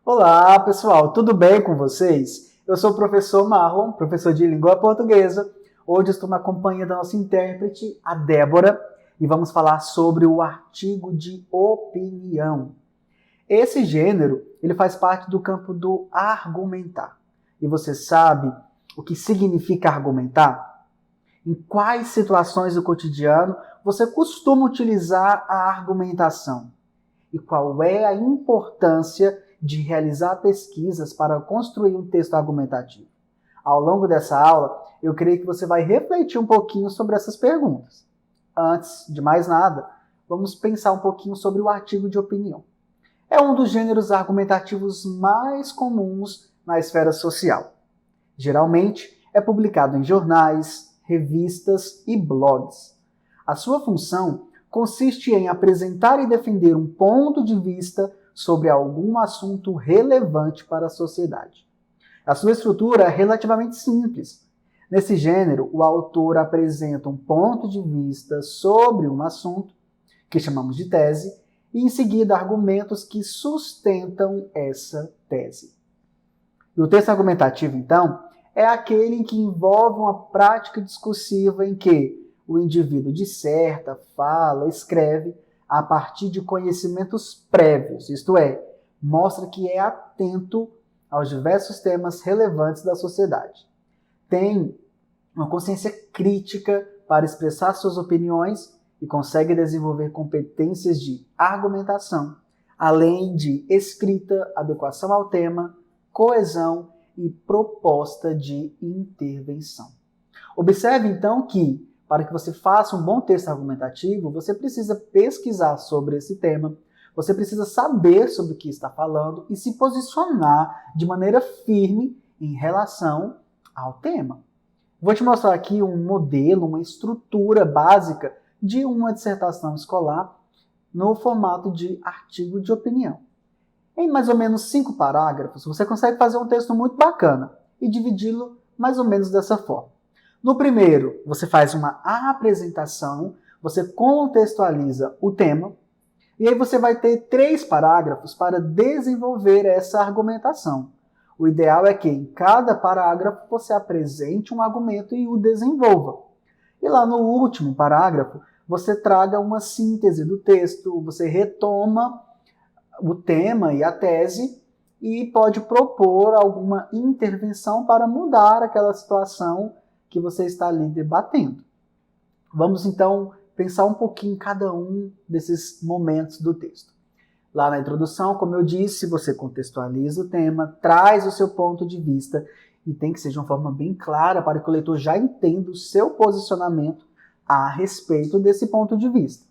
Olá, pessoal, tudo bem com vocês? Eu sou o professor Marlon, professor de língua portuguesa. Hoje estou na companhia da nossa intérprete, a Débora, e vamos falar sobre o artigo de opinião. Esse gênero, ele faz parte do campo do argumentar. E você sabe o que significa argumentar? Em quais situações do cotidiano você costuma utilizar a argumentação? E qual é a importância de realizar pesquisas para construir um texto argumentativo? Ao longo dessa aula, eu creio que você vai refletir um pouquinho sobre essas perguntas. Antes de mais nada, vamos pensar um pouquinho sobre o artigo de opinião. É um dos gêneros argumentativos mais comuns na esfera social. Geralmente, é publicado em jornais, revistas e blogs. A sua função consiste em apresentar e defender um ponto de vista sobre algum assunto relevante para a sociedade. A sua estrutura é relativamente simples. Nesse gênero, o autor apresenta um ponto de vista sobre um assunto, que chamamos de tese, e em seguida argumentos que sustentam essa tese. E o texto argumentativo, então, é aquele em que envolve uma prática discursiva em que o indivíduo disserta, fala, escreve a partir de conhecimentos prévios, isto é, mostra que é atento aos diversos temas relevantes da sociedade. Tem uma consciência crítica para expressar suas opiniões e consegue desenvolver competências de argumentação, além de escrita, adequação ao tema, coesão e proposta de intervenção. Observe, então, que para que você faça um bom texto argumentativo, você precisa pesquisar sobre esse tema, você precisa saber sobre o que está falando e se posicionar de maneira firme em relação ao tema. Vou te mostrar aqui um modelo, uma estrutura básica de uma dissertação escolar no formato de artigo de opinião. Em mais ou menos 5 parágrafos, você consegue fazer um texto muito bacana e dividi-lo mais ou menos dessa forma. No primeiro, você faz uma apresentação, você contextualiza o tema, e aí você vai ter 3 parágrafos para desenvolver essa argumentação. O ideal é que em cada parágrafo você apresente um argumento e o desenvolva. E lá no último parágrafo, você traga uma síntese do texto, você retoma o tema e a tese e pode propor alguma intervenção para mudar aquela situação que você está ali debatendo. Vamos então pensar um pouquinho em cada um desses momentos do texto. Lá na introdução, como eu disse, você contextualiza o tema, traz o seu ponto de vista e tem que ser de uma forma bem clara para que o leitor já entenda o seu posicionamento a respeito desse ponto de vista.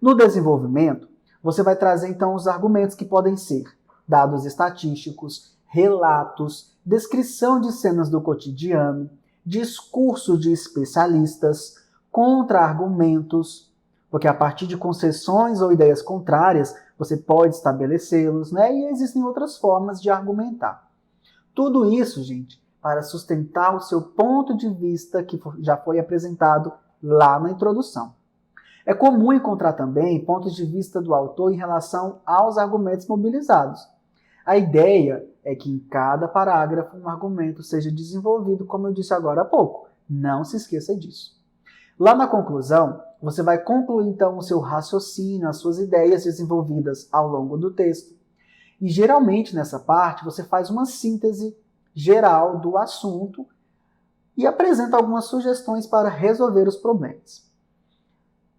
No desenvolvimento, você vai trazer então os argumentos que podem ser dados estatísticos, relatos, descrição de cenas do cotidiano, discurso de especialistas, contra-argumentos, porque a partir de concessões ou ideias contrárias, você pode estabelecê-los, né? E existem outras formas de argumentar. Tudo isso, gente, para sustentar o seu ponto de vista que já foi apresentado lá na introdução. É comum encontrar também pontos de vista do autor em relação aos argumentos mobilizados. A ideia é que em cada parágrafo um argumento seja desenvolvido, como eu disse agora há pouco. Não se esqueça disso. Lá na conclusão, você vai concluir então o seu raciocínio, as suas ideias desenvolvidas ao longo do texto. E geralmente nessa parte você faz uma síntese geral do assunto e apresenta algumas sugestões para resolver os problemas.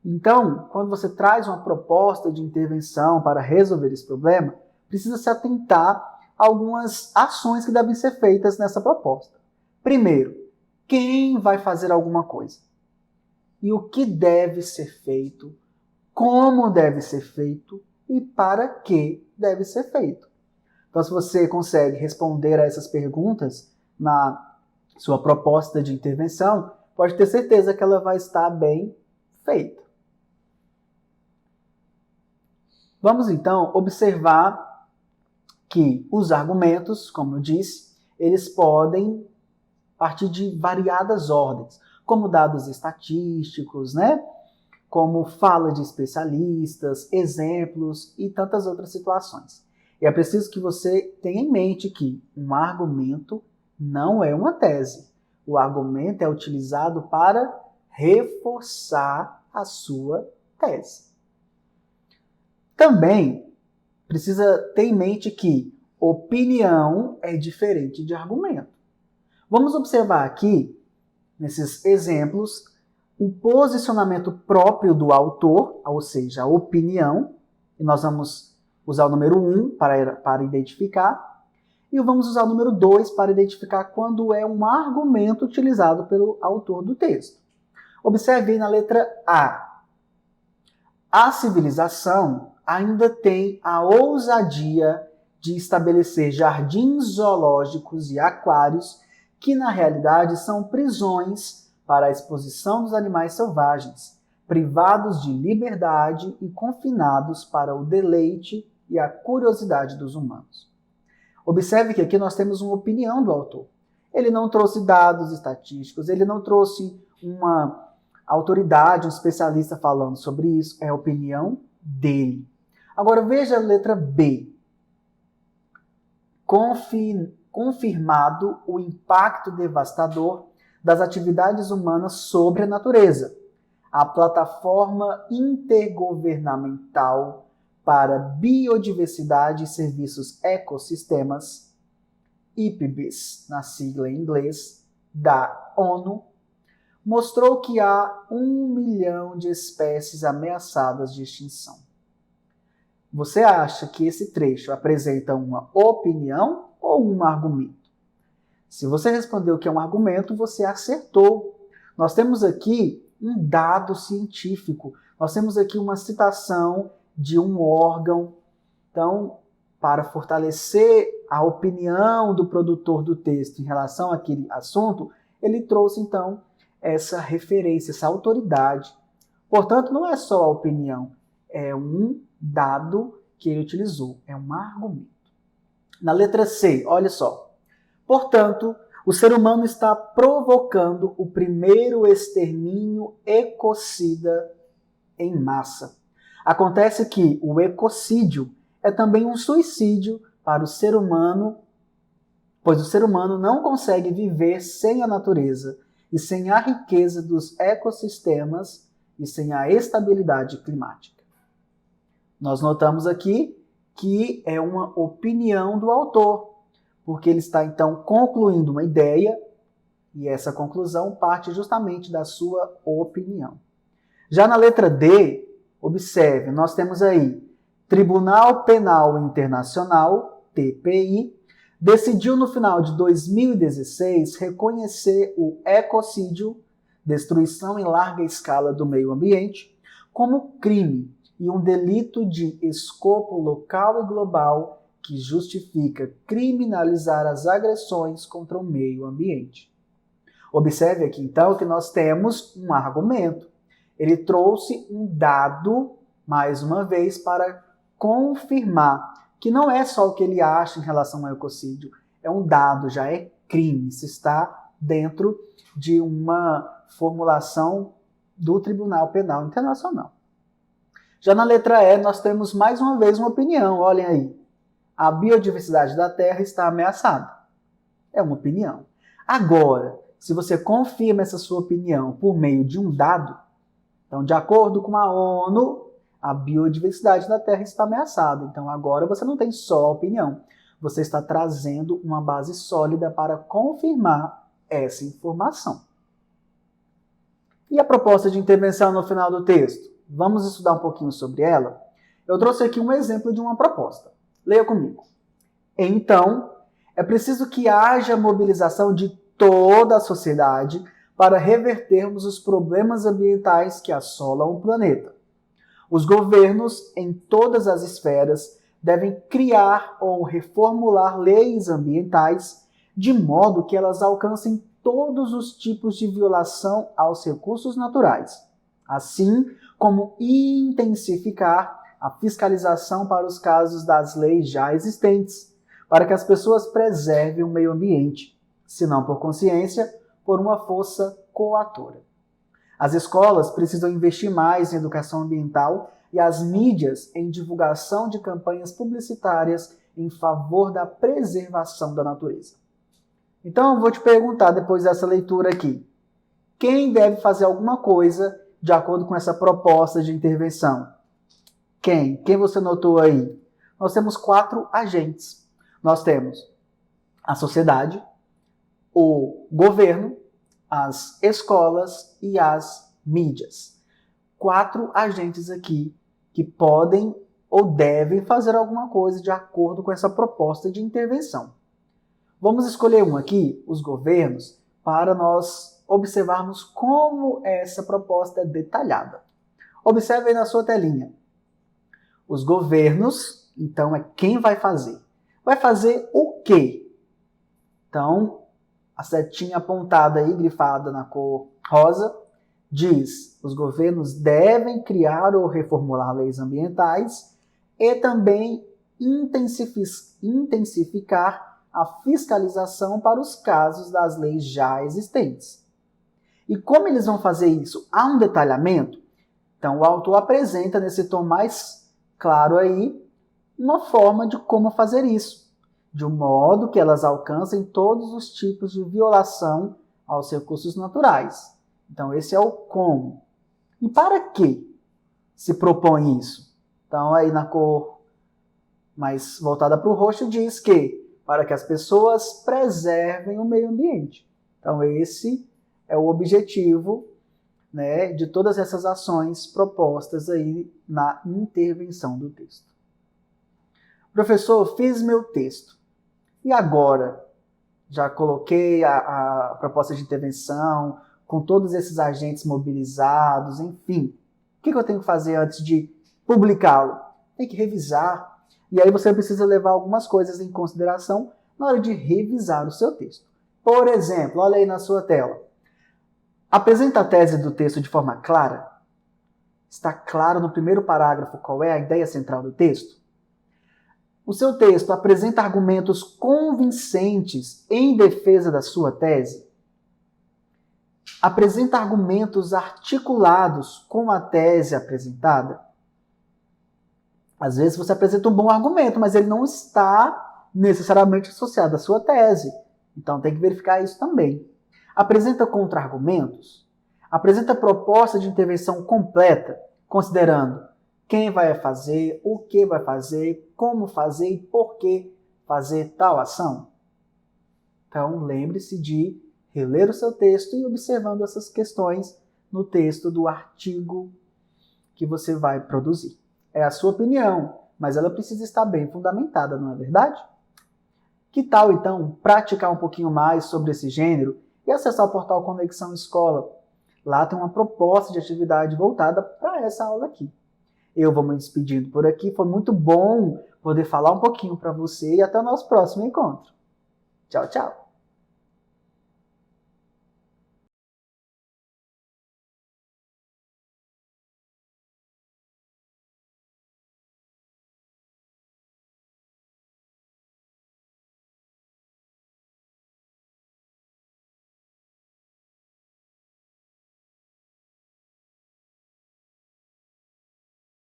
Então, quando você traz uma proposta de intervenção para resolver esse problema, precisa se atentar a algumas ações que devem ser feitas nessa proposta. Primeiro, quem vai fazer alguma coisa? E o que deve ser feito? Como deve ser feito? E para que deve ser feito? Então, se você consegue responder a essas perguntas na sua proposta de intervenção, pode ter certeza que ela vai estar bem feita. Vamos então observar que os argumentos, como eu disse, eles podem partir de variadas ordens, como dados estatísticos, né? Como fala de especialistas, exemplos e tantas outras situações. E é preciso que você tenha em mente que um argumento não é uma tese. O argumento é utilizado para reforçar a sua tese. Também precisa ter em mente que opinião é diferente de argumento. Vamos observar aqui, nesses exemplos, o posicionamento próprio do autor, ou seja, a opinião, e nós vamos usar o número 1 para identificar, e vamos usar o número 2 para identificar quando é um argumento utilizado pelo autor do texto. Observe aí na letra A. A civilização ainda tem a ousadia de estabelecer jardins zoológicos e aquários que, na realidade, são prisões para a exposição dos animais selvagens, privados de liberdade e confinados para o deleite e a curiosidade dos humanos. Observe que aqui nós temos uma opinião do autor. Ele não trouxe dados estatísticos, ele não trouxe uma autoridade, um especialista falando sobre isso, é a opinião dele. Agora veja a letra B. Confirmado o impacto devastador das atividades humanas sobre a natureza. A plataforma intergovernamental para biodiversidade e serviços ecossistemas, IPBES, na sigla em inglês, da ONU, mostrou que há 1 milhão de espécies ameaçadas de extinção. Você acha que esse trecho apresenta uma opinião ou um argumento? Se você respondeu que é um argumento, você acertou. Nós temos aqui um dado científico, nós temos aqui uma citação de um órgão. Então, para fortalecer a opinião do produtor do texto em relação àquele assunto, ele trouxe, então, essa referência, essa autoridade. Portanto, não é só a opinião, é um dado que ele utilizou, é um argumento. Na letra C, olha só. Portanto, o ser humano está provocando o primeiro extermínio ecocida em massa. Acontece que o ecocídio é também um suicídio para o ser humano, pois o ser humano não consegue viver sem a natureza e sem a riqueza dos ecossistemas e sem a estabilidade climática. Nós notamos aqui que é uma opinião do autor, porque ele está então concluindo uma ideia e essa conclusão parte justamente da sua opinião. Já na letra D, observe, nós temos aí Tribunal Penal Internacional, TPI, decidiu no final de 2016 reconhecer o ecocídio, destruição em larga escala do meio ambiente, como crime e um delito de escopo local e global que justifica criminalizar as agressões contra o meio ambiente. Observe aqui então que nós temos um argumento. Ele trouxe um dado, mais uma vez, para confirmar que não é só o que ele acha em relação ao ecocídio, é um dado, já é crime, isso está dentro de uma formulação do Tribunal Penal Internacional. Já na letra E, nós temos mais uma vez uma opinião, olhem aí. A biodiversidade da Terra está ameaçada. É uma opinião. Agora, se você confirma essa sua opinião por meio de um dado, então, de acordo com a ONU, a biodiversidade da Terra está ameaçada. Então, agora você não tem só a opinião. Você está trazendo uma base sólida para confirmar essa informação. E a proposta de intervenção no final do texto? Vamos estudar um pouquinho sobre ela? Eu trouxe aqui um exemplo de uma proposta. Leia comigo. Então, é preciso que haja mobilização de toda a sociedade para revertermos os problemas ambientais que assolam o planeta. Os governos, em todas as esferas, devem criar ou reformular leis ambientais de modo que elas alcancem todos os tipos de violação aos recursos naturais, assim como intensificar a fiscalização para os casos das leis já existentes, para que as pessoas preservem o meio ambiente, se não por consciência, por uma força coatora. As escolas precisam investir mais em educação ambiental e as mídias em divulgação de campanhas publicitárias em favor da preservação da natureza. Então eu vou te perguntar depois dessa leitura aqui, quem deve fazer alguma coisa de acordo com essa proposta de intervenção? Quem? Quem você notou aí? Nós temos 4 agentes. Nós temos a sociedade, o governo, as escolas e as mídias. 4 agentes aqui que podem ou devem fazer alguma coisa de acordo com essa proposta de intervenção. Vamos escolher um aqui, os governos, para nós observarmos como essa proposta é detalhada. Observe aí na sua telinha. Os governos, então, é quem vai fazer. Vai fazer o quê? Então, a setinha apontada aí, grifada na cor rosa, diz: os governos devem criar ou reformular leis ambientais e também intensificar a fiscalização para os casos das leis já existentes. E como eles vão fazer isso? Há um detalhamento? Então, o autor apresenta nesse tom mais claro aí uma forma de como fazer isso, de um modo que elas alcancem todos os tipos de violação aos recursos naturais. Então, esse é o como. E para que se propõe isso? Então, aí na cor mais voltada para o roxo, diz que para que as pessoas preservem o meio ambiente. Então, esse é o objetivo, né, de todas essas ações propostas aí na intervenção do texto. Professor, fiz meu texto. E agora? Já coloquei a proposta de intervenção, com todos esses agentes mobilizados, enfim. O que eu tenho que fazer antes de publicá-lo? Tem que revisar. E aí você precisa levar algumas coisas em consideração na hora de revisar o seu texto. Por exemplo, olha aí na sua tela. Apresenta a tese do texto de forma clara? Está claro no primeiro parágrafo qual é a ideia central do texto? O seu texto apresenta argumentos convincentes em defesa da sua tese? Apresenta argumentos articulados com a tese apresentada? Às vezes você apresenta um bom argumento, mas ele não está necessariamente associado à sua tese. Então tem que verificar isso também. Apresenta contra-argumentos? Apresenta proposta de intervenção completa, considerando quem vai fazer, o que vai fazer, como fazer e por que fazer tal ação? Então lembre-se de reler o seu texto e observando essas questões no texto do artigo que você vai produzir. É a sua opinião, mas ela precisa estar bem fundamentada, não é verdade? Que tal, então, praticar um pouquinho mais sobre esse gênero e acessar o portal Conexão Escola? Lá tem uma proposta de atividade voltada para essa aula aqui. Eu vou me despedindo por aqui, foi muito bom poder falar um pouquinho para você e até o nosso próximo encontro. Tchau, tchau!